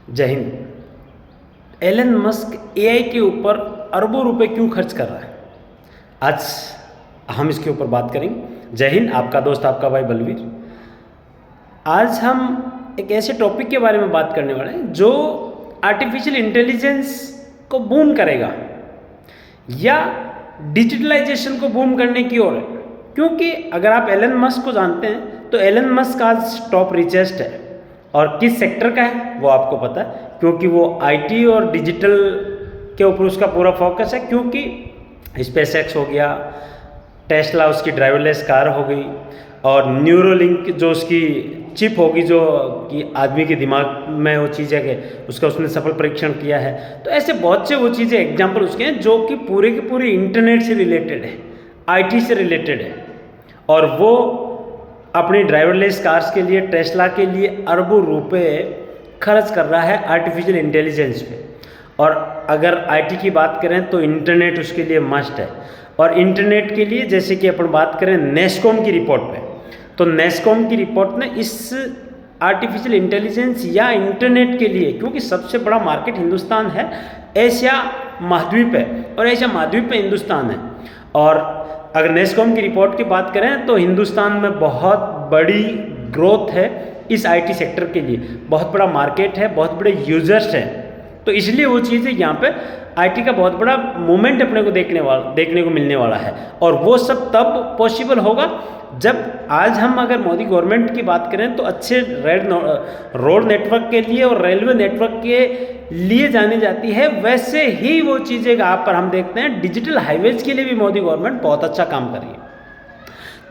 जय Hind. Elon Musk AI के ऊपर अरबों रुपए क्यों खर्च कर रहा है, आज हम इसके ऊपर बात करेंगे। जय हिंद, आपका दोस्त आपका भाई बलवीर। आज हम एक ऐसे टॉपिक के बारे में बात करने वाले हैं जो आर्टिफिशियल इंटेलिजेंस को बूम करेगा या डिजिटलाइजेशन को बूम करने की ओर है। क्योंकि अगर आप एलन मस्क को जानते हैं तो एलन मस्क आज टॉप रिचेस्ट है, और किस सेक्टर का है वो आपको पता है, क्योंकि वो आईटी और डिजिटल के ऊपर उसका पूरा फोकस है। क्योंकि स्पेसएक्स हो गया, टेस्ला उसकी ड्राइवरलेस कार हो गई, और न्यूरोलिंक जो उसकी चिप होगी जो कि आदमी के दिमाग में वो चीज़ है कि उसका उसने सफल परीक्षण किया है। तो ऐसे बहुत से वो चीज़ें एग्जाम्पल उसके हैं जो कि पूरे के पूरे इंटरनेट से रिलेटेड है, आईटी से रिलेटेड है, और वो अपनी ड्राइवरलेस कार्स के लिए, टेस्ला के लिए अरबों रुपए खर्च कर रहा है आर्टिफिशियल इंटेलिजेंस पे। और अगर आईटी की बात करें तो इंटरनेट उसके लिए मस्ट है। और इंटरनेट के लिए जैसे कि अपन बात करें नेस्कॉम की रिपोर्ट पे, तो नेस्कॉम की रिपोर्ट ने इस आर्टिफिशियल इंटेलिजेंस या इंटरनेट के लिए, क्योंकि सबसे बड़ा मार्केट हिंदुस्तान है, एशिया महाद्वीप है, और एशिया महाद्वीप पे हिंदुस्तान है। और अगर नेस्कॉम की रिपोर्ट की बात करें तो हिंदुस्तान में बहुत बड़ी ग्रोथ है इस आईटी सेक्टर के लिए, बहुत बड़ा मार्केट है, बहुत बड़े यूजर्स हैं। तो इसलिए वो चीज़ें यहाँ पे आईटी का बहुत बड़ा मूवमेंट अपने को देखने को मिलने वाला है। और वो सब तब पॉसिबल होगा जब आज हम अगर मोदी गवर्नमेंट की बात करें तो अच्छे रोड नेटवर्क के लिए और रेलवे नेटवर्क के लिए जानी जाती है, वैसे ही वो चीज़ें यहाँ पर हम देखते हैं डिजिटल हाईवेज के लिए भी मोदी गवर्नमेंट बहुत अच्छा काम कर रही है।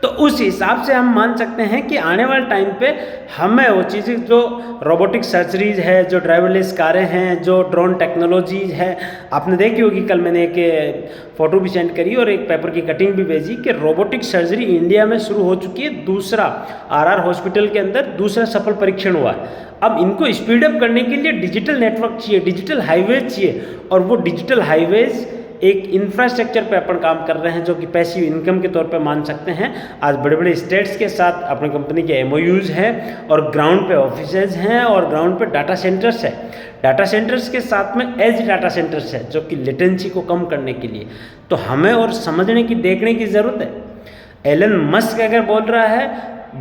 तो उस हिसाब से हम मान सकते हैं कि आने वाले टाइम पे हमें वो चीज़ें जो रोबोटिक सर्जरीज है, जो ड्राइवरलेस कारें हैं, जो ड्रोन टेक्नोलॉजीज है, आपने देखी होगी, कल मैंने एक फ़ोटो भी सेंड करी और एक पेपर की कटिंग भी भेजी कि रोबोटिक सर्जरी इंडिया में शुरू हो चुकी है। दूसरा आरआर हॉस्पिटल के अंदर दूसरा सफल परीक्षण हुआ है। अब इनको स्पीड अप करने के लिए डिजिटल नेटवर्क चाहिए, डिजिटल हाईवेज चाहिए, और वो डिजिटल हाईवेज एक इंफ्रास्ट्रक्चर पे अपन काम कर रहे हैं जो कि पैसिव इनकम के तौर पे मान सकते हैं। आज बड़े बड़े स्टेट्स के साथ अपनी कंपनी के एमओयूज हैं, और ग्राउंड पे ऑफिसेज हैं, और ग्राउंड पे डाटा सेंटर्स है। डाटा सेंटर्स के साथ में एज डाटा सेंटर्स है जो कि लेटेंसी को कम करने के लिए। तो हमें और समझने की, देखने की ज़रूरत है। एलन मस्क अगर बोल रहा है,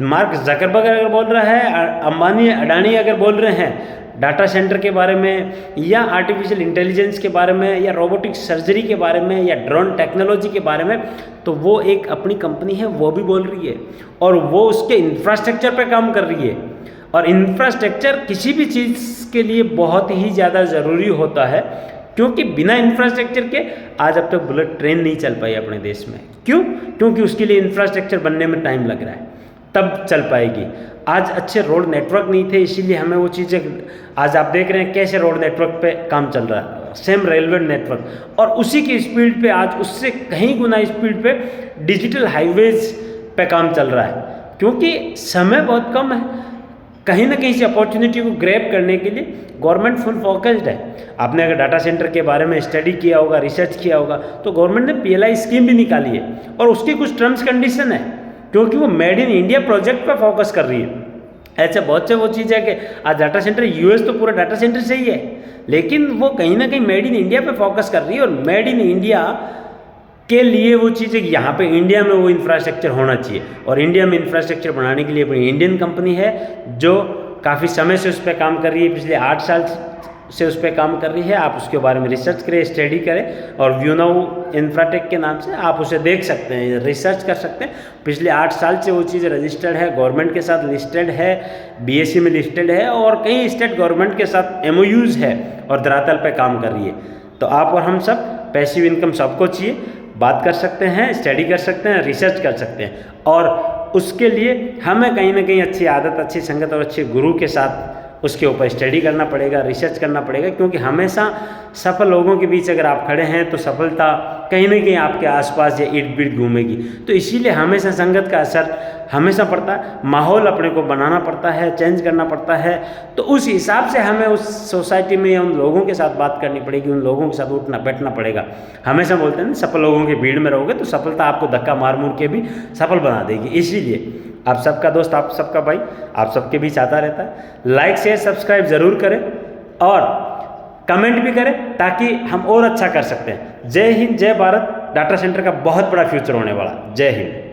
मार्क जकरबर्ग अगर बोल रहा है, अंबानी अडानी अगर बोल रहे हैं डाटा सेंटर के बारे में, या आर्टिफिशियल इंटेलिजेंस के बारे में, या रोबोटिक सर्जरी के बारे में, या ड्रोन टेक्नोलॉजी के बारे में, तो वो एक अपनी कंपनी है, वो भी बोल रही है, और वो उसके इंफ्रास्ट्रक्चर पे काम कर रही है। और इंफ्रास्ट्रक्चर किसी भी चीज़ के लिए बहुत ही ज़्यादा ज़रूरी होता है, क्योंकि बिना इंफ्रास्ट्रक्चर के आज अब तक बुलेट ट्रेन नहीं चल पाई अपने देश में। क्यों? क्योंकि उसके लिए इंफ्रास्ट्रक्चर बनने में टाइम लग रहा है, तब चल पाएगी। आज अच्छे रोड नेटवर्क नहीं थे, इसीलिए हमें वो चीज़ें, आज आप देख रहे हैं कैसे रोड नेटवर्क पे काम चल रहा है, सेम रेलवे नेटवर्क, और उसी की स्पीड पे आज उससे कहीं गुना स्पीड पे डिजिटल हाईवेज पे काम चल रहा है। क्योंकि समय बहुत कम है, कहीं ना कहीं से अपॉर्चुनिटी को ग्रैब करने के लिए गवर्नमेंट फुल फोकस्ड है। आपने अगर डाटा सेंटर के बारे में स्टडी किया होगा, रिसर्च किया होगा, तो गवर्नमेंट ने पीएलआई स्कीम भी निकाली है, और उसकी कुछ टर्म्स कंडीशन है, क्योंकि वो मेड इन इंडिया प्रोजेक्ट पर फोकस कर रही है। ऐसे बहुत से वो चीज़ है कि आज डाटा सेंटर यूएस तो पूरा डाटा सेंटर से ही है, लेकिन वो कहीं ना कहीं मेड इन इंडिया पे फोकस कर रही है। और मेड इन इंडिया के लिए वो चीज़ें यहाँ पे इंडिया में वो इंफ्रास्ट्रक्चर होना चाहिए, और इंडिया में इंफ्रास्ट्रक्चर बनाने के लिए अपनी इंडियन कंपनी है जो काफ़ी समय से उस पर काम कर रही है, पिछले 8 साल से उस पर काम कर रही है। आप उसके बारे में रिसर्च करें, स्टडी करें, और व्यूनाउ इंफ्राटेक के नाम से आप उसे देख सकते हैं, रिसर्च कर सकते हैं। पिछले 8 साल से वो चीज़ रजिस्टर्ड है, गवर्नमेंट के साथ लिस्टेड है, बीएसई में लिस्टेड है, और कई स्टेट गवर्नमेंट के साथ एमओयूज है, और धरातल पे काम कर रही है। तो आप और हम सब, पैसिव इनकम सबको चाहिए, बात कर सकते हैं, स्टडी कर सकते हैं, रिसर्च कर सकते हैं, और उसके लिए हमें कहीं ना कहीं अच्छी आदत, अच्छी संगत और अच्छे गुरु के साथ उसके ऊपर स्टडी करना पड़ेगा, रिसर्च करना पड़ेगा। क्योंकि हमेशा सफल लोगों के बीच अगर आप खड़े हैं तो सफलता कहीं ना कहीं आपके आसपास या इर्द गिर्द घूमेगी। तो इसीलिए हमेशा संगत का असर हमेशा पड़ता है, माहौल अपने को बनाना पड़ता है, चेंज करना पड़ता है। तो उस हिसाब से हमें उस सोसाइटी में उन लोगों के साथ बात करनी पड़ेगी, उन लोगों के साथ उठना बैठना पड़ेगा। हमेशा बोलते हैं ना, सफल लोगों की भीड़ में रहोगे तो सफलता आपको धक्का मार मुर के भी सफल बना देगी। इसीलिए आप सबका दोस्त, आप सबका भाई, आप सबके बीच आता रहता है। लाइक शेयर सब्सक्राइब ज़रूर करें। और कमेंट भी करें ताकि हम और अच्छा कर सकते हैं। जय हिंद, जय भारत। डाटा सेंटर का बहुत बड़ा फ्यूचर होने वाला। जय हिंद।